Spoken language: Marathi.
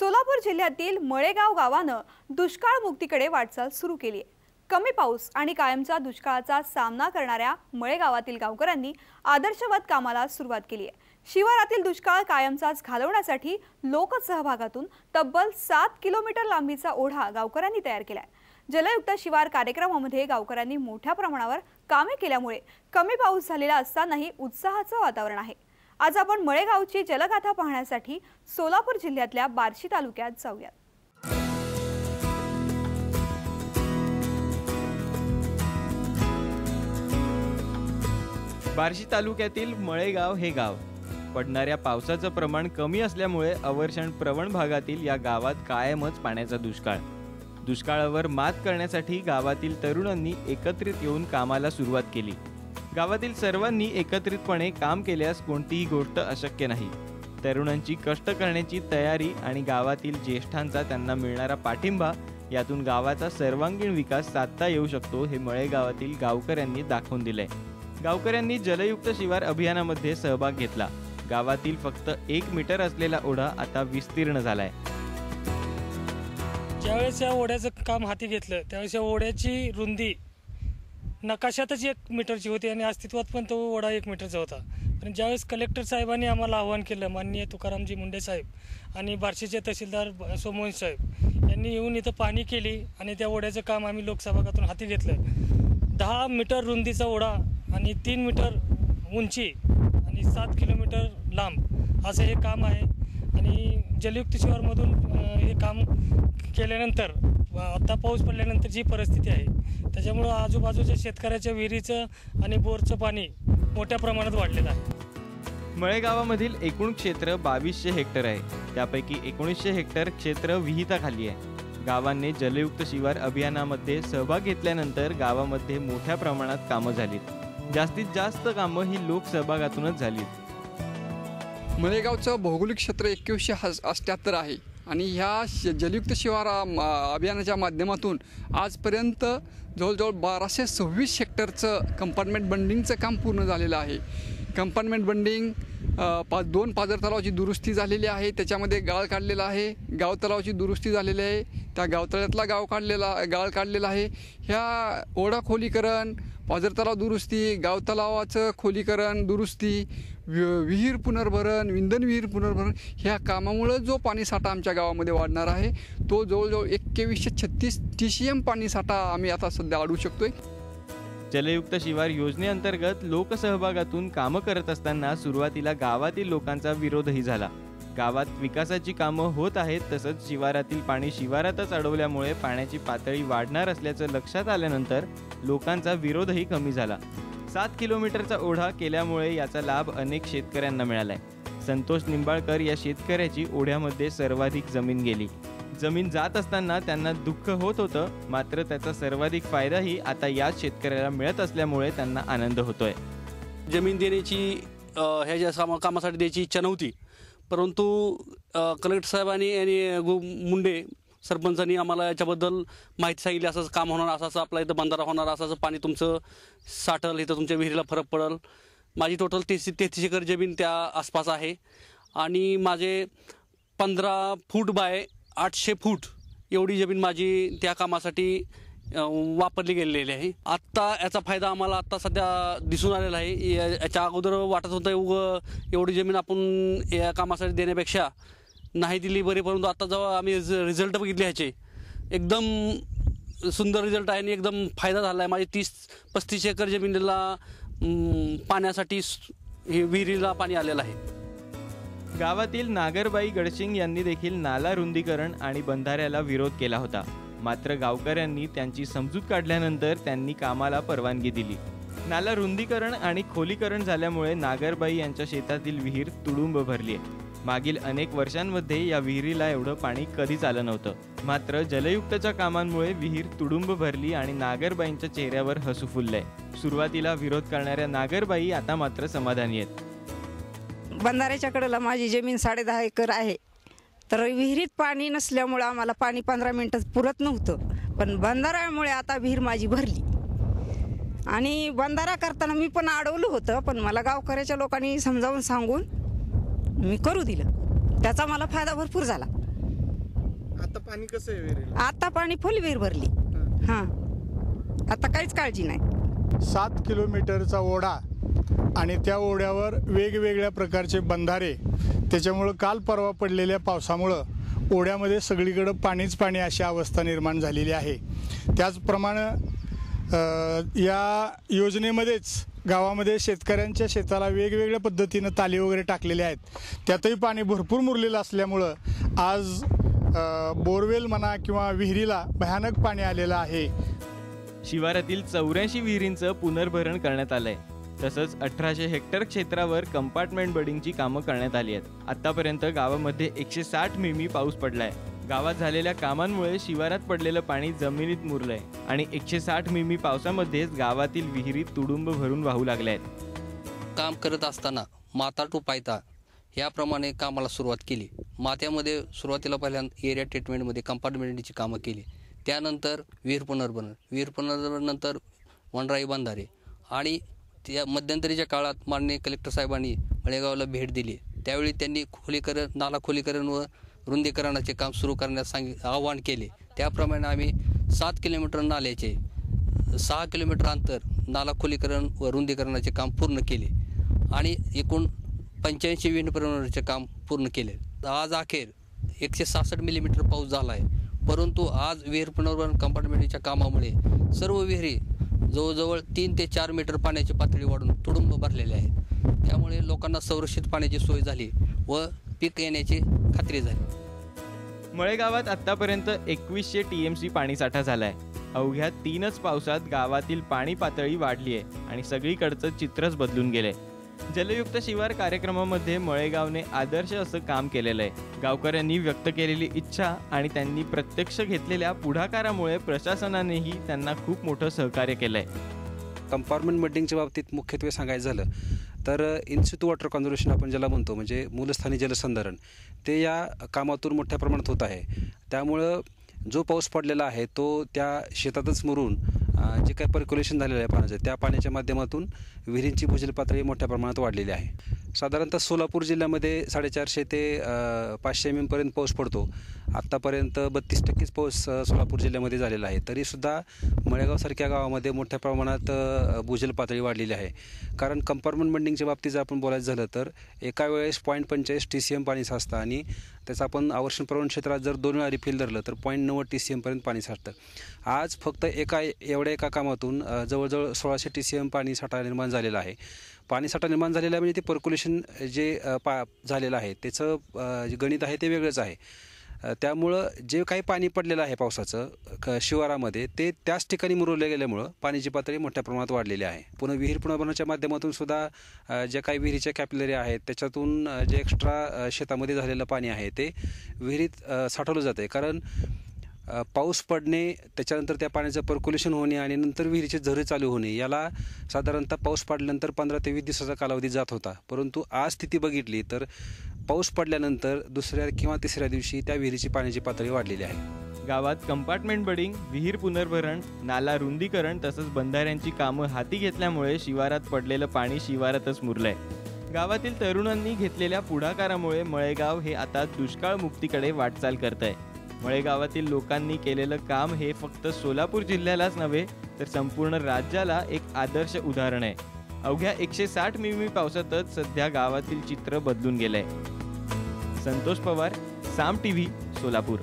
सोलापूर जिल्ह्यातील मळेगाव गावानं दुष्काळ मुक्तीकडे वाटचाल सुरू केली आहे। कमी पाऊस आणि कायमचा दुष्काळाचा सामना करणाऱ्या मळेगावातील गावकऱ्यांनी आदर्शवत कामाला सुरुवात केली आहे। शिवारातील दुष्काळ कायमचाच घालवण्यासाठी लोकसहभागातून तब्बल 7 किलोमीटर लांबीचा ओढा गावकऱ्यांनी तयार केलाय। जलयुक्त शिवार कार्यक्रमामध्ये गावकऱ्यांनी मोठ्या प्रमाणावर कामे केल्यामुळे कमी पाऊस झालेला असतानाही उत्साहाचं वातावरण आहे। आज आपण मळेगावची जलगाथा पाहण्यासाठी सोलापूर जिल्ह्यातल्या बार्शी तालुक्यात जाऊयात। बार्शी तालुक्यातील मळेगाव हे गाव पडणाऱ्या पावसाचं प्रमाण कमी असल्यामुळे अवर्षण प्रवण भागातील या गावात कायमच पाण्याचा दुष्काळावर मात करण्यासाठी गावातील तरुणांनी एकत्रित येऊन कामाला सुरुवात केली। गावातील सर्वांनी एकत्रितपणे काम केल्यास कोणतीही गोष्ट अशक्य नाही। तरुणांची कष्ट करण्याची तयारी आणि गावातील ज्येष्ठांचा त्यांना मिळणारा पाठिंबा यातून गावाचा सर्वांगीण विकास साधता येऊ शकतो हे मळेगावातील गावकऱ्यांनी दाखवून दिले। गावकऱ्यांनी जलयुक्त शिवार अभियानामध्ये सहभाग घेतला। गावातील फक्त 1 मीटर असलेला ओढा आता विस्तीर्ण झालाय। ज्यावेळेस या ओढ्याचं काम हाती घेतलं त्यावेळेस या ओढ्याची रुंदी नकाशातच 1 मीटरची होती आणि अस्तित्वात पण तो ओढा 1 मीटरचा होता। पण ज्यावेळेस कलेक्टर साहेबांनी आम्हाला आवाहन केलं, माननीय तुकारामजी मुंडे साहेब आणि बार्शीचे तहसीलदार सोमवंशी साहेब यांनी येऊन इथं पाहणी केली आणि त्या ओढ्याचं काम आम्ही लोकसहभागातून हाती घेतलं। 10 मीटर रुंदीचा ओढा आणि 3 मीटर उंची आणि 7 किलोमीटर लांब असं हे काम आहे। आणि जलयुक्त शिवारमधून हे काम केल्यानंतर आता पाऊस पडल्यानंतर जी परिस्थिती आहे त्याच्यामुळं आजूबाजूच्या शेतकऱ्याच्या विहिरीचं आणि बोरचं पाणी मोठ्या प्रमाणात वाढलेलं आहे। मळेगावामधील एकूण क्षेत्र 2200 हेक्टर आहे। त्यापैकी 1900 हेक्टर क्षेत्र विहिताखाली आहे। गावांनी जलयुक्त शिवार अभियानामध्ये सहभाग घेतल्यानंतर गावामध्ये मोठ्या प्रमाणात कामं झालीत। जास्तीत जास्त कामं ही लोकसहभागातूनच झालीत। मळेगावचं भौगोलिक क्षेत्र 2178 आहे आणि ह्या जलयुक्त शिवार अभियानाच्या माध्यमातून आजपर्यंत जवळजवळ 1226 हेक्टरचं कंपार्टमेंट बंडिंगचं काम पूर्ण झालेलं आहे। कंपार्टमेंट बंडिंग 2 पाझर तलावाची दुरुस्ती झालेली आहे, त्याच्यामध्ये गाळ काढलेला आहे। गाव तलावाची दुरुस्ती झालेली आहे, त्या गावतळ्यातला गाळ काढलेला आहे। ह्या ओढा खोलीकरण, पाझर तलाव दुरुस्ती, गाव तलावाचं खोलीकरण दुरुस्ती, विहीर पुनर्भरण, विंधन विहीर पुनर्भरण ह्या कामामुळे जो पाणीसाठा आमच्या गावामध्ये वाढणार आहे तो जवळजवळ 2136 TCM पाणीसाठा आम्ही आता सध्या अडवू शकतोय। जलयुक्त शिवार योजनेअंतर्गत लोकसहभागातून कामं करत असताना सुरुवातीला गावातील लोकांचा विरोधही झाला। गावात विकासाची कामं होत आहेत, तसंच शिवारातील पाणी शिवारातच अडवल्यामुळे पाण्याची पातळी वाढणार असल्याचं लक्षात आल्यानंतर लोकांचा विरोधही कमी झाला। 7 किलोमीटरचा ओढा केल्यामुळे याचा लाभ अनेक शेतकऱ्यांना मिळालाय। संतोष निंबाळकर या शेतकऱ्याची ओढ्यामध्ये सर्वाधिक जमीन गेली। जमीन जात असताना त्यांना दुःख होत होतं, मात्र त्याचा सर्वाधिक फायदाही आता याच शेतकऱ्याला मिळत असल्यामुळे त्यांना आनंद होतोय। जमीन देण्याची ह्या कामासाठी द्यायची इच्छा नव्हती, परंतु कलेक्टर साहेबांनी आणि मुंडे सरपंचांनी आम्हाला याच्याबद्दल माहिती सांगितली, असं काम होणार, असं आपला इथं बंधारा होणार, असं पाणी तुमचं साठल, इथं तुमच्या विहिरीला फरक पडेल। माझी टोटल 33 एकर जमीन त्या आसपास आहे आणि माझे 15 फूट बाय 800 फूट एवढी जमीन माझी त्या कामासाठी वापरली गेलेली आहे। आत्ता याचा फायदा आम्हाला आत्ता सध्या दिसून आलेला आहे। याच्या अगोदर वाटत होतं एवढी जमीन आपण या कामासाठी देण्यापेक्षा नाही दिली बरी, परंतु आता जेव्हा आम्ही रिझल्ट बघितले ह्याचे एकदम सुंदर रिझल्ट आहे आणि एकदम फायदा झाला आहे। माझी 30-35 एकर जमिनीला पाण्यासाठी विहिरीला पाणी आलेलं आहे। गावातील नागरबाई गडसिंग यांनी देखील नाला रुंदीकरण आणि बंधाऱ्याला विरोध केला होता, मात्र गावकऱ्यांनी त्यांची समजूत काढल्यानंतर त्यांनी कामाला परवानगी दिली। नाला रुंदीकरण आणि खोलीकरण झाल्यामुळे नागरबाई यांच्या शेतातील विहीर तुडुंब भरली आहे। मागील अनेक वर्षांमध्ये या विहिरीला एवढं पाणी कधीच आलं नव्हतं, मात्र जलयुक्तच्या कामांमुळे विहीर तुडुंब भरली आणि नागरबाईंच्या चेहऱ्यावर हसू फुललंय। सुरुवातीला विरोध करणाऱ्या नागरबाई आता मात्र समाधानी आहेत। बंधाऱ्याच्या कडेला माझी जमीन 10.5 एकर आहे, तर विहिरीत पाणी नसल्यामुळे आम्हाला पाणी 15 मिनिटात पुरत नव्हतं, पण बंधाऱ्यामुळे आता विहीर माझी भरली। आणि बंधारा करताना मी पण अडवलं होतं, पण मला गावकऱ्याच्या लोकांनी समजावून सांगून मी करू दिलं, त्याचा मला फायदा भरपूर झाला। आता पाणी कसं आहे विहिरीला? आता पाणी फुल विहीर भरली. हां, आता काहीच काळजी नाही. 7 किलोमीटरचा ओढा आणि त्या ओढ्यावर वेगवेगळ्या प्रकारचे बंधारे, त्याच्यामुळं काल परवा पडलेल्या पावसामुळं ओढ्यामध्ये सगळीकडं पाणीच पाणी अशी अवस्था निर्माण झालेली आहे. त्याचप्रमाणे या योजनेमध्येच गावामध्ये शेतकऱ्यांच्या शेताला वेगवेगळ्या पद्धतीनं ताली वगैरे टाकलेले आहेत. त्यातही पाणी भरपूर मुरलेलं असल्यामुळं आज बोरवेल म्हणा किंवा विहिरीला भयानक पाणी आलेलं आहे. शिवारातील 84 विहिरींचं पुनर्भरण करण्यात आलंय. तसंच 1800 हेक्टर क्षेत्रावर कंपार्टमेंट बडिंगची कामं करण्यात आली आहेत. आतापर्यंत गावामध्ये 160 मिमी पाऊस पडलाय. गावात झालेल्या कामांमुळे शिवारात पडलेलं पाणी जमिनीत मुरलंय आणि 160 मिमी पावसामध्येच गावातील विहिरी तुडुंब भरून वाहू लागल्या आहेत. काम करत असताना माता टू पायता याप्रमाणे कामाला सुरुवात केली. माथ्यामध्ये सुरुवातीला पहिल्यांदा एरिया ट्रीटमेंटमध्ये कंपार्टमेंटची कामं केली. त्यानंतर विहीर पुनर्भरणानंतर वनराई बंधारे आणि त्या मध्यंतरीच्या काळात माननीय कलेक्टर साहेबांनी मळेगावला भेट दिली. त्यावेळी त्यांनी नाला खोलीकरण व रुंदीकरणाचे काम सुरू करण्यास आवाहन केले. त्याप्रमाणे आम्ही 7 किलोमीटर नाल्याचे 6 किलोमीटर अंतर नाला खोलीकरण व रुंदीकरणाचे काम पूर्ण केले आणि एकूण 85 विहीर पुनर्भरणाचे काम पूर्ण केले. आज अखेर 166 मिलीमीटर पाऊस झाला आहे. परंतु आज विहीर पुनर्भरण कंपार्टमेंटच्या कामामुळे सर्व विहिरी जवळजवळ 3 ते 4 मीटर पाण्याची पातळी वाढून तुडुंब भरलेले आहेत. त्यामुळे लोकांना संरक्षित पाण्याची सोय झाली व पीक येण्याची खात्री झाली. मळेगावात आतापर्यंत 2100 TMC पाणीसाठा झालाय. अवघ्या 3च पावसात गावातील पाणी पातळी वाढली आहे आणि सगळीकडचं चित्रच बदलून गेलंय. जलयुक्त शिवार कार्यक्रमामध्ये मळेगावने आदर्श असं काम केलेलं आहे. गावकऱ्यांनी व्यक्त केलेली इच्छा आणि त्यांनी प्रत्यक्ष घेतलेल्या पुढाकारामुळे प्रशासनानेही त्यांना खूप मोठं सहकार्य केलंय. कंपार्टमेंट बडिंगच्या बाबतीत मुख्यत्वे सांगायचं झालं तर इन्सिटू वॉटर कन्झर्वेशन आपण ज्याला म्हणतो, म्हणजे मूलस्थानी जलसंधारण, ते या कामातून मोठ्या प्रमाणात होत आहे. त्यामुळं जो पाऊस पडलेला आहे तो त्या शेतातच मुरून जे काही पर्क्युलेशन झालेलं आहे पाण्याचं, त्या पाण्याच्या माध्यमातून विहिरींची भूजल पातळी मोठ्या प्रमाणात वाढलेली आहे. साधारणतः सोलापूर जिल्ह्यामध्ये 450 ते 500 mm पर्यंत पाऊस पडतो. आत्तापर्यंत 32% पाऊस सोलापूर जिल्ह्यामध्ये झालेला आहे. तरीसुद्धा मळेगावसारख्या गावामध्ये मोठ्या प्रमाणात भूजल पातळी वाढलेली आहे. कारण कंपार्टमेंट बंडिंगच्या बाबतीत जर आपण बोलायचं झालं तर एका वेळेस 0.45 TCM पाणी साचतं आणि त्याचं आपण आवर्षण प्रवण क्षेत्रात जर 2 वेळा रिफिल धरलं तर 0.90 TCM पर्यंत पाणी साठतं. आज फक्त एका कामातून जवळजवळ 1600 TCM पाणी साठा निर्माण झालेला आहे. पाणी साठा निर्माण झालेला आहे म्हणजे ते पर्क्युलेशन जे झालेलं आहे त्याचं जे गणित आहे ते वेगळंच आहे. त्यामुळं जे काही पाणी पडलेलं आहे पावसाचं शिवारामध्ये ते त्याच ठिकाणी मुरवले गेल्यामुळं पाण्याची पातळी मोठ्या प्रमाणात वाढलेली आहे. पुन्हा विहीर पुनर्भरणाच्या माध्यमातून सुद्धा ज्या काही विहिरीच्या कॅपिलरी आहेत त्याच्यातून जे एक्स्ट्रा शेतामध्ये झालेलं पाणी आहे ते विहिरीत साठवलं जातं आहे. कारण पाऊस पडणे, त्याच्यानंतर त्या पाण्याचं पर्क्युलेशन होणे आणि नंतर विहिरीचे झरे चालू होणे, याला साधारणतः पाऊस पडल्यानंतर 15 ते 20 दिवसाचा कालावधी जात होता. परंतु आज स्थिती बघितली तर पाऊस पडल्यानंतर दुसऱ्या किंवा तिसऱ्या दिवशी त्या विहिरीची पाण्याची पातळी वाढलेली आहे. गावात कंपार्टमेंट बडिंग, विहीर पुनर्भरण, नाला रुंदीकरण तसंच बंधाऱ्यांची कामं हाती घेतल्यामुळे शिवारात पडलेलं पाणी शिवारातच मुरलंय. गावातील तरुणांनी घेतलेल्या पुढाकारामुळे मळेगाव हे आता दुष्काळ मुक्तीकडे वाटचाल करतंय. मळेगावातील लोकांनी केलेलं काम हे फक्त सोलापूर जिल्ह्यालाच नव्हे तर संपूर्ण राज्याला एक आदर्श उदाहरण आहे. अवघ्या 160 मिमी पावसातच सध्या गावातील चित्र बदलून गेलंय. संतोष पवार, साम TV, सोलापूर.